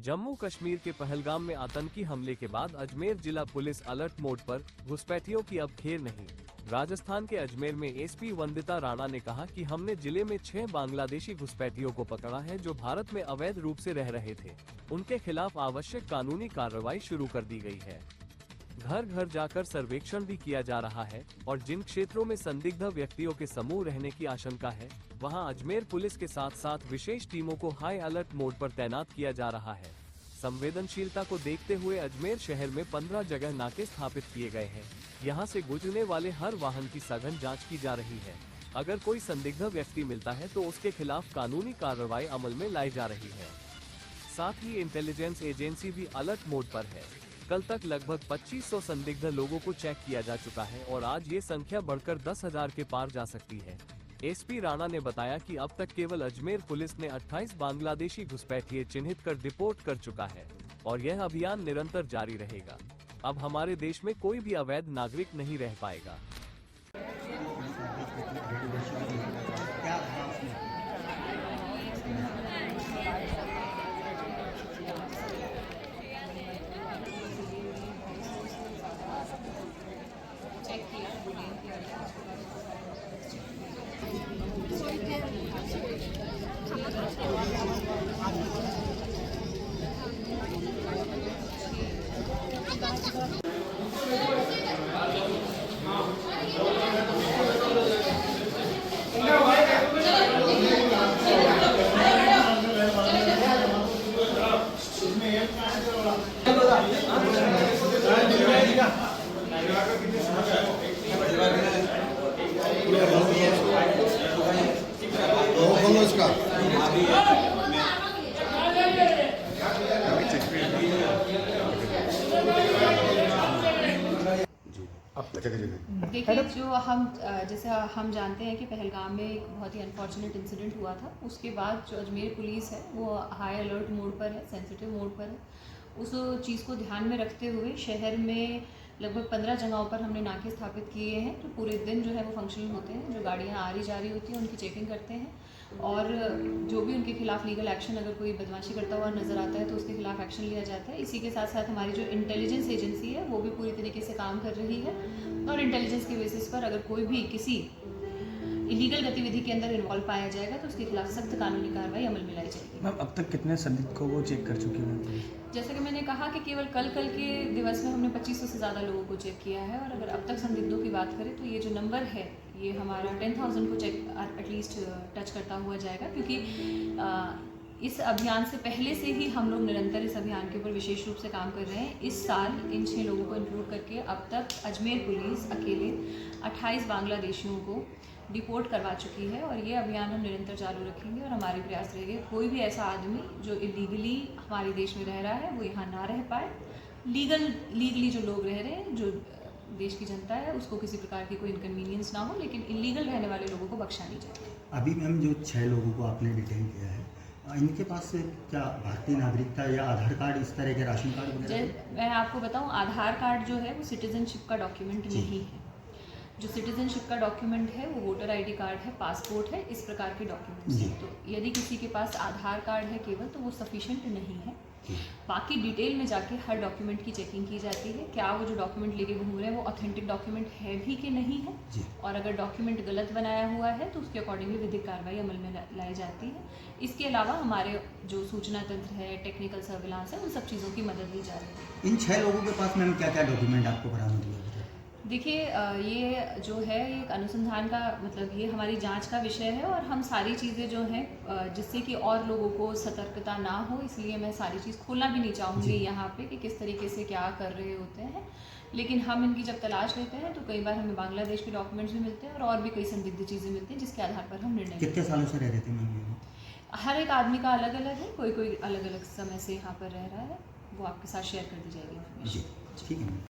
जम्मू कश्मीर के पहलगाम में आतंकी हमले के बाद अजमेर जिला पुलिस अलर्ट मोड पर। घुसपैठियों की अब खेर नहीं। राजस्थान के अजमेर में एसपी वंदिता राणा ने कहा कि हमने जिले में 6 बांग्लादेशी घुसपैठियों को पकड़ा है जो भारत में अवैध रूप से रह रहे थे। उनके खिलाफ आवश्यक कानूनी कार्रवाई शुरू कर दी गई है। घर घर जाकर सर्वेक्षण भी किया जा रहा है और जिन क्षेत्रों में संदिग्ध व्यक्तियों के समूह रहने की आशंका है, वहां अजमेर पुलिस के साथ साथ विशेष टीमों को हाई अलर्ट मोड पर तैनात किया जा रहा है। संवेदनशीलता को देखते हुए अजमेर शहर में 15 जगह नाके स्थापित किए गए हैं। यहां से गुजरने वाले हर वाहन की सघन जांच की जा रही है। अगर कोई संदिग्ध व्यक्ति मिलता है तो उसके खिलाफ कानूनी कार्रवाई अमल में लाई जा रही है। साथ ही इंटेलिजेंस एजेंसी भी अलर्ट मोड पर है। कल तक लगभग 2500 संदिग्ध लोगों को चेक किया जा चुका है और आज ये संख्या बढ़कर 10,000 के पार जा सकती है। एसपी राणा ने बताया कि अब तक केवल अजमेर पुलिस ने 28 बांग्लादेशी घुसपैठिए चिन्हित कर रिपोर्ट कर चुका है और यह अभियान निरंतर जारी रहेगा। अब हमारे देश में कोई भी अवैध नागरिक नहीं रह पाएगा। देखिए, जो जैसे हम जानते हैं कि पहलगाम में एक बहुत ही अनफॉर्चुनेट इंसिडेंट हुआ था। उसके बाद जो अजमेर पुलिस है वो हाई अलर्ट मोड पर है, सेंसिटिव मोड पर है। उस चीज़ को ध्यान में रखते हुए शहर में लगभग 15 जगहों पर हमने नाके स्थापित किए हैं। तो पूरे दिन जो है वो फंक्शनल होते हैं। जो गाड़ियाँ आ रही जा रही होती हैं उनकी चेकिंग करते हैं और जो भी उनके खिलाफ लीगल एक्शन, अगर कोई बदमाशी करता हुआ नज़र आता है तो उसके खिलाफ एक्शन लिया जाता है। इसी के साथ साथ हमारी जो इंटेलिजेंस एजेंसी है वो भी पूरी तरीके से काम कर रही है और इंटेलिजेंस के बेसिस पर अगर कोई भी किसी इलीगल गतिविधि के अंदर इन्वॉल्व पाया जाएगा तो उसके खिलाफ सख्त कानूनी कार्रवाई अमल में लाई जाएगी। मैम, अब तक कितने संदिग्ध को वो चेक कर चुकी हैं? जैसा कि मैंने कहा कि केवल कल के दिवस में हमने 2500 से ज़्यादा लोगों को चेक किया है और अगर अब तक संदिग्धों की बात करें तो ये जो नंबर है ये हमारा 10,000 को चेक एटलीस्ट टच करता हुआ जाएगा, क्योंकि इस अभियान से पहले से ही हम लोग निरंतर इस अभियान के ऊपर विशेष रूप से काम कर रहे हैं। इस साल इन 6 लोगों को इंक्लूड करके अब तक अजमेर पुलिस अकेले 28 बांग्लादेशियों को डिपोर्ट करवा चुकी है और ये अभियान हम निरंतर चालू रखेंगे और हमारे प्रयास रहेंगे कोई भी ऐसा आदमी जो इलीगली हमारे देश में रह रहा है वो यहाँ ना रह पाए। लीगली जो लोग रह रहे हैं, जो देश की जनता है, उसको किसी प्रकार की कोई इनकन्वीनियंस ना हो, लेकिन इलीगल रहने वाले लोगों को बख्शा नहीं जाए। अभी मैम जो 6 लोगों को आपने डिटेन किया है, इनके पास क्या भारतीय नागरिकता या आधार कार्ड, इस तरह के राशन कार्ड वगैरह? मैं आपको बताऊं, आधार कार्ड जो है वो सिटीजनशिप का डॉक्यूमेंट नहीं है। जो सिटीजनशिप का डॉक्यूमेंट है वो वोटर आईडी कार्ड है, पासपोर्ट है, इस प्रकार के डॉक्यूमेंट्स हैं। तो यदि किसी के पास आधार कार्ड है केवल तो वो सफिशिएंट नहीं है। बाकी डिटेल में जाके हर डॉक्यूमेंट की चेकिंग की जाती है, क्या वो जो डॉक्यूमेंट लेके घूम रहे हैं वो ऑथेंटिक डॉक्यूमेंट है भी कि नहीं है, और अगर डॉक्यूमेंट गलत बनाया हुआ है तो उसके अकॉर्डिंगली विधिक कार्रवाई अमल में लाई जाती है। इसके अलावा हमारे जो सूचना तंत्र है, टेक्निकल सर्विलांस है, उन सब चीज़ों की मदद ली जा रही है। इन 6 लोगों के पास मैम क्या क्या डॉक्यूमेंट आपको बरामद हुए? देखिए, ये जो है एक अनुसंधान का मतलब ये हमारी जांच का विषय है और हम सारी चीज़ें जो हैं जिससे कि और लोगों को सतर्कता ना हो, इसलिए मैं सारी चीज़ खोलना भी नहीं चाहूँगी यहाँ पे कि किस तरीके से क्या कर रहे होते हैं। लेकिन हम इनकी जब तलाश लेते हैं तो कई बार हमें बांग्लादेश के डॉक्यूमेंट्स भी मिलते हैं और भी कई संदिग्ध चीज़ें मिलती हैं जिसके आधार पर हम निर्णय। कितने सालों से रह रहे थे मैम? हर एक आदमी का अलग अलग है, कोई अलग अलग समय से यहाँ पर रह रहा है, वो आपके साथ शेयर कर दी जाएगी इन्फॉर्मेशन। ठीक है।